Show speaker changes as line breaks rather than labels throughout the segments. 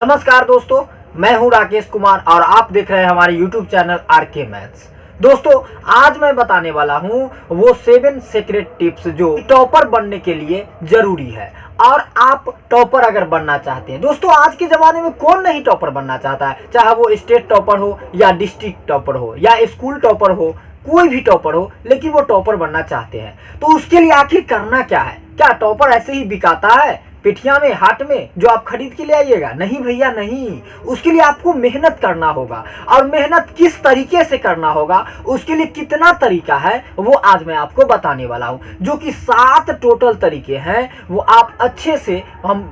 नमस्कार दोस्तों, मैं हूं राकेश कुमार और आप देख रहे हैं हमारे YouTube चैनल आरके मैथ्स। दोस्तों, आज मैं बताने वाला हूं वो 7 सीक्रेट टिप्स जो टॉपर बनने के लिए जरूरी है। और आप टॉपर अगर बनना चाहते हैं, दोस्तों आज के ज़माने में कौन नहीं टॉपर बनना चाहता है, चाहे वो स्टेट टॉपर हो या डिस्ट्रिक्ट टॉपर हो या स्कूल टॉपर हो, कोई भी टॉपर हो, लेकिन वो टॉपर बनना चाहते हैं। तो उसके लिए आखिर करना क्या है? क्या टॉपर ऐसे ही बिकाता है पिठिया में, हाट में, जो आप खरीद के ले आइएगा? नहीं भैया नहीं, उसके लिए आपको मेहनत करना होगा। और मेहनत किस तरीके से करना होगा, उसके लिए कितना तरीका है, वो आज मैं आपको बताने वाला हूं। जो कि 7 टोटल तरीके हैं, वो आप अच्छे से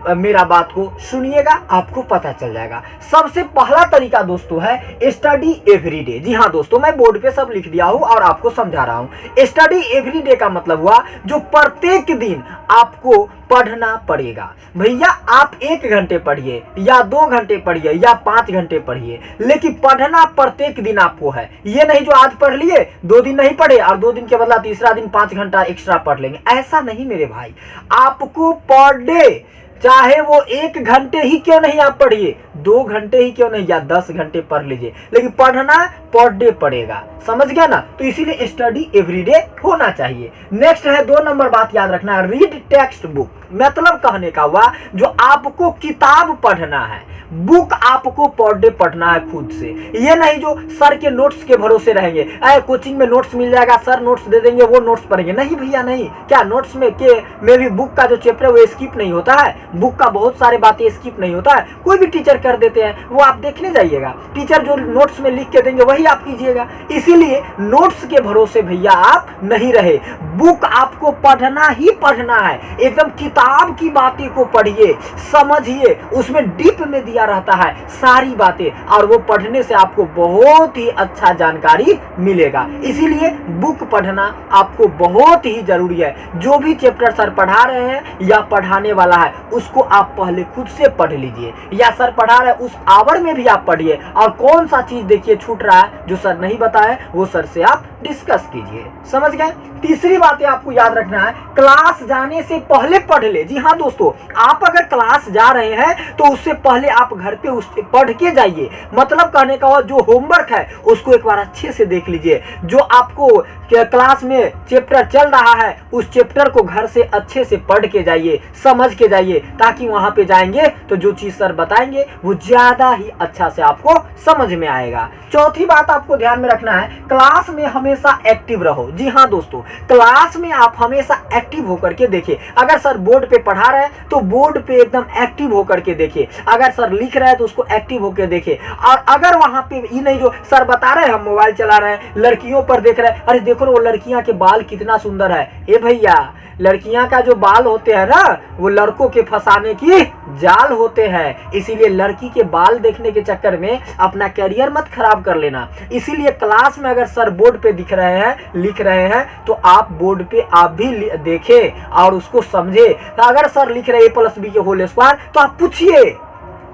मेरा बात को सुनिएगा, आपको पता चल जाएगा। सबसे पहला तरीका दोस्तों है स्टडी एवरीडे। जी हाँ दोस्तों, मैं बोर्ड पे सब लिख दिया हूं और आपको समझा रहा हूं। स्टडी एवरीडे का मतलब हुआ जो प्रत्येक दिन आपको पढ़ना पड़ेगा। भैया आप 1 घंटे पढ़िए या 2 घंटे पढ़िए या 5 घंटे पढ़िए, लेकिन पढ़ना प्रत्येक दिन आपको है। ये नहीं जो आज पढ़ लिए, 2 दिन नहीं पढ़े और 2 दिन के बदला तीसरा दिन 5 घंटा एक्स्ट्रा पढ़ लेंगे, ऐसा नहीं मेरे भाई। आपको पर डे चाहे वो 1 घंटे ही क्यों नहीं आप पढ़िए, 2 घंटे ही क्यों नहीं या 10 घंटे पढ़ लीजिए, लेकिन पढ़ना पर डे पड़ेगा। समझ गया ना? तो इसीलिए स्टडी एवरीडे होना चाहिए। नेक्स्ट है 2 नंबर बात याद रखना है, रीड टेक्स्ट बुक। मतलब कहने का हुआ जो आपको किताब पढ़ना है, बुक आपको पर डे पढ़ना है खुद से। ये नहीं जो सर के नोट्स के भरोसे रहेंगे, कोचिंग में नोट्स मिल जाएगा, सर नोट्स दे देंगे, वो नोट्स पढ़ेंगे। नहीं भैया नहीं। क्या नोट्स में भी बुक का जो चैप्टर वो स्किप नहीं होता है? बुक का बहुत सारे बातें स्किप नहीं होता है, कोई भी टीचर कर देते हैं, वो आप देखने जाइएगा। टीचर जो नोट्स में लिख के देंगे वही आप कीजिएगा। इसीलिए नोट्स के भरोसे भैया आप नहीं रहे, बुक आपको पढ़ना ही पढ़ना है। एकदम किताब की बातें को पढ़िए, समझिए, उसमें डीप में दिया रहता है सारी बातें, और वो पढ़ने से आपको बहुत ही अच्छा जानकारी मिलेगा। इसीलिए बुक पढ़ना आपको बहुत ही जरूरी है। जो भी चैप्टर सर पढ़ा रहे हैं या पढ़ाने वाला है, उसको आप पहले खुद से पढ़ लीजिए, या सर पढ़ा रहे हैं उस आवर में भी आप पढ़िए। और कौन सा चीज देखिए छूट रहा है जो सर नहीं बताए, वो सर से आप डिस्कस कीजिए। समझ गए? तीसरी बात आपको याद रखना है, क्लास जाने से पहले पढ़ ले। जी हाँ दोस्तों, आप अगर क्लास जा रहे हैं तो उससे पहले आप घर पे उससे पढ़ के जाइए। मतलब कहने का जो होमवर्क है उसको एक बार अच्छे से देख लीजिए। जो आपको क्लास में चैप्टर चल रहा है, उस चैप्टर को घर से अच्छे से पढ़ के जाइए, समझ के जाइए, ताकि वहां पे जाएंगे तो जो चीज सर बताएंगे वो ज्यादा ही अच्छा से आपको समझ में आएगा। चौथी बात आपको ध्यान में रखना है, क्लास में हमेशा एक्टिव रहो। जी हाँ दोस्तों, क्लास में आप हमेशा एक्टिव होकर के देखिए। अगर सर बोर्ड पे पढ़ा रहे हैं तो बोर्ड पे एकदम एक्टिव होकर के देखिए। अगर सर लिख रहे हैं तो उसको एक्टिव होकर देखिए। और अगर वहां पे ये नहीं जो सर बता रहे हैं, हम मोबाइल चला रहे हैं, लड़कियों पर देख रहे हैं, अरे देखो ना वो लड़कियां के बाल कितना सुंदर है। ए भैया, लड़कियां का जो बाल होते हैं ना, वो लड़कों के फंसाने की जाल होते हैं। इसीलिए लड़की के बाल देखने के चक्कर में अपना करियर मत खराब कर लेना। इसीलिए क्लास में अगर सर बोर्ड पे दिख रहे हैं, लिख रहे हैं, तो आप बोर्ड पे आप भी देखें और उसको समझे। तो अगर सर लिख रहे a+b के होल स्क्वायर, तो आप पूछिए,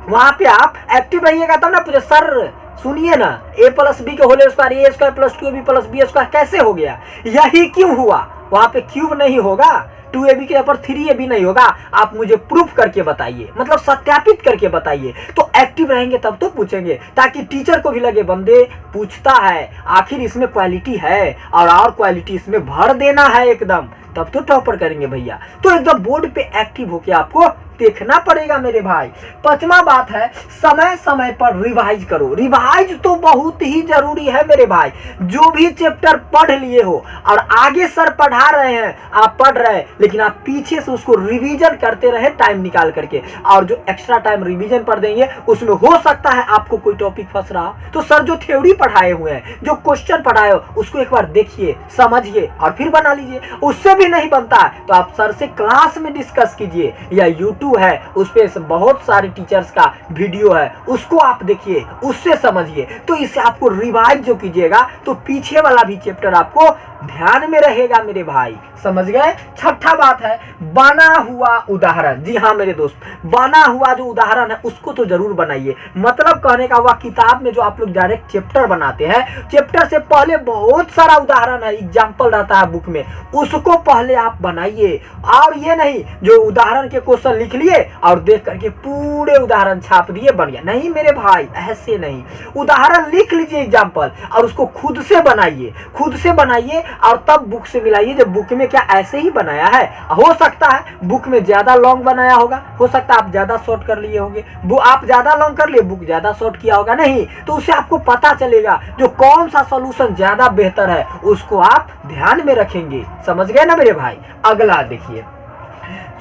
वहां पे आप एक्टिव रहिएगा तब ना पूछे, सर सुनिए ना, a+b के whole square a² + 2ab + b² कैसे हो गया? यही क्यों हुआ? वहां पे क्यूब नहीं होगा, 2ab के ऊपर 3ab नहीं होगा। आप मुझे प्रूफ करके बताइए, मतलब सत्यापित करके बताइए। तो एक्टिव रहेंगे तब तो पूछेंगे, ताकि टीचर को भी लगे बंदे पूछता है, आखिर इसमें क्वालिटी है और क्वालिटी इसमें भर देना है एकदम, तब तो टॉपर करेंगे भैया। तो एकदम बोर्ड पे एक्टिव होके आपको देखना पड़ेगा मेरे भाई। 5वां बात है, समय समय पर रिवाइज करो। रिवाइज तो बहुत ही जरूरी है मेरे भाई। जो भी चैप्टर पढ़ लिए हो और आगे सर पढ़ा रहे हैं, आप पढ़ रहे हैं, लेकिन आप पीछे से उसको रिवीजन करते रहे टाइम निकाल करके। और जो एक्स्ट्रा टाइम रिवीजन पर देंगे, उसमें हो सकता है आपको कोई टॉपिक फंस रहा, तो सर जो थ्योरी पढ़ाए हुए हैं, जो क्वेश्चन पढ़ाए हो, उसको एक बार देखिए, समझिए और फिर बना लीजिए। उससे भी नहीं बनता तो आप सर से क्लास में डिस्कस कीजिए, या यूट्यूब है उस पे बहुत सारे टीचर्स का वीडियो है, उसको आप देखिए, उससे समझिए। तो इससे आपको रिवाइज जो कीजिएगा तो पीछे वाला भी चैप्टर आपको ध्यान में रहेगा मेरे भाई। समझ गए? 6ठा बात है, बना हुआ उदाहरण। जी हाँ मेरे दोस्त, बना हुआ जो उदाहरण है उसको तो जरूर बनाइए। मतलब कहने का हुआ, किताब में जो आप लोग डायरेक्ट चैप्टर बनाते हैं, चैप्टर से पहले बहुत सारा उदाहरण है, एग्जाम्पल रहता है बुक में, उसको पहले आप बनाइए। और ये नहीं जो उदाहरण के क्वेश्चन लिख लिख लिए और देख करके पूरे उदाहरण छाप दिए, बन गया। नहीं मेरे भाई, ऐसे नहीं। उदाहरण लिख लीजिए एग्जाम्पल और उसको खुद से बनाइए और तब बुक से मिलाइए। जब बुक में क्या ऐसे ही बनाया है, हो सकता है बुक में ज्यादा लॉन्ग बनाया होगा, हो सकता है आप ज्यादा शॉर्ट कर लिए होंगे, आप ज्यादा लॉन्ग कर लिए, बुक ज्यादा शॉर्ट किया होगा। नहीं तो उससे आपको पता चलेगा जो कौन सा सॉल्यूशन ज्यादा बेहतर है उसको आप ध्यान में रखेंगे। समझ गए ना मेरे भाई। अगला देखिए,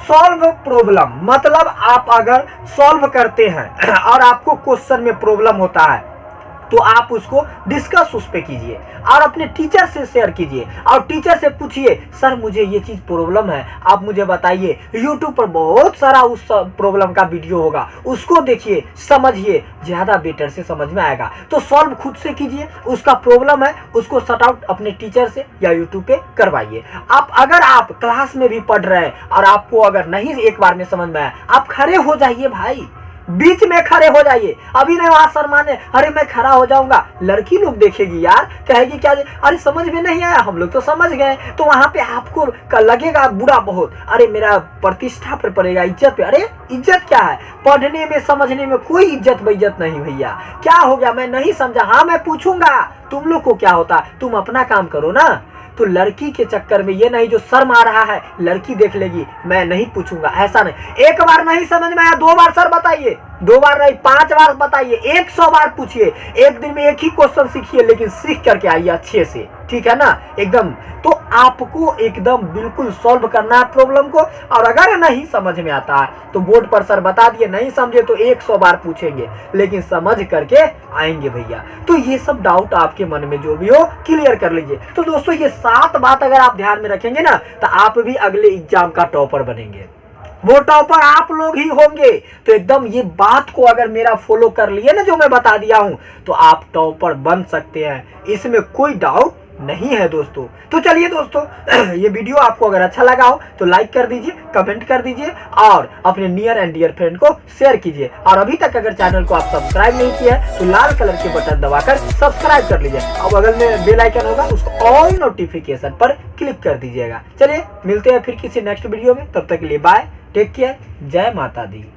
सॉल्व प्रॉब्लम, मतलब आप अगर सॉल्व करते हैं और आपको क्वेश्चन में प्रॉब्लम होता है तो आप उसको डिस्कस उस पे कीजिए और अपने टीचर से शेयर कीजिए और टीचर से पूछिए सर मुझे ये चीज प्रॉब्लम है, आप मुझे बताइए। यूट्यूब पर बहुत सारा उस प्रॉब्लम का वीडियो होगा, उसको देखिए, समझिए, ज्यादा बेटर से समझ में आएगा। तो सॉल्व खुद से कीजिए, उसका प्रॉब्लम है उसको सॉर्ट आउट अपने टीचर से या यूट्यूब पे करवाइए। अगर आप क्लास में भी पढ़ रहे हैं और आपको अगर नहीं एक बार में समझ में आया, आप खड़े हो जाइए भाई, बीच में खड़े हो जाइए। अभी नहीं वहां शर्माने, अरे मैं खड़ा हो जाऊंगा, लड़की लोग देखेगी यार, कहेगी क्या, अरे समझ में नहीं आया, हम लोग तो समझ गए। तो वहां पे आपको लगेगा बुरा बहुत, अरे मेरा प्रतिष्ठा पर पड़ेगा, इज्जत पे। अरे इज्जत क्या है, पढ़ने में समझने में कोई इज्जत बेइज्जत नहीं भैया। क्या हो गया, मैं नहीं समझा, हाँ मैं पूछूंगा, तुम लोग को क्या होता, तुम अपना काम करो ना। तो लड़की के चक्कर में ये नहीं जो शर्म आ रहा है, लड़की देख लेगी, मैं नहीं पूछूंगा, ऐसा नहीं। एक बार नहीं समझ में आया, 2 बार सर बताइए, 2 बार नहीं 5 बार बताइए, 100 बार पूछिए। एक दिन में एक ही क्वेश्चन सीखिए, लेकिन सीख करके आइए अच्छे से, ठीक है ना एकदम। तो आपको एकदम बिल्कुल सॉल्व करना है प्रॉब्लम को। और अगर नहीं समझ में आता है तो बोर्ड पर सर बता दिए, नहीं समझे तो 100 बार पूछेंगे, लेकिन समझ करके आएंगे भैया। तो ये सब डाउट आपके मन में जो भी हो क्लियर कर लीजिए। तो दोस्तों ये 7 बात अगर आप ध्यान में रखेंगे ना तो आप भी अगले एग्जाम का टॉपर बनेंगे, वो टॉपर आप लोग ही होंगे। तो एकदम ये बात को अगर मेरा फॉलो कर लिए ना जो मैं बता दिया हूं, तो आप टॉपर बन सकते हैं, इसमें कोई डाउट नहीं है दोस्तों। तो चलिए दोस्तों ये वीडियो आपको अगर अच्छा लगा हो तो लाइक कर दीजिए, कमेंट कर दीजिए और अपने नियर एंड डियर फ्रेंड को शेयर कीजिए। और अभी तक अगर चैनल को आप सब्सक्राइब नहीं किया है तो लाल कलर के बटन दबाकर सब्सक्राइब कर लीजिए और बगल में बेल आइकन होगा उसको ऑल नोटिफिकेशन पर क्लिक कर दीजिएगा। चलिए मिलते हैं फिर किसी नेक्स्ट वीडियो में, तब तक के लिए बाय, टेक केयर, जय माता दी।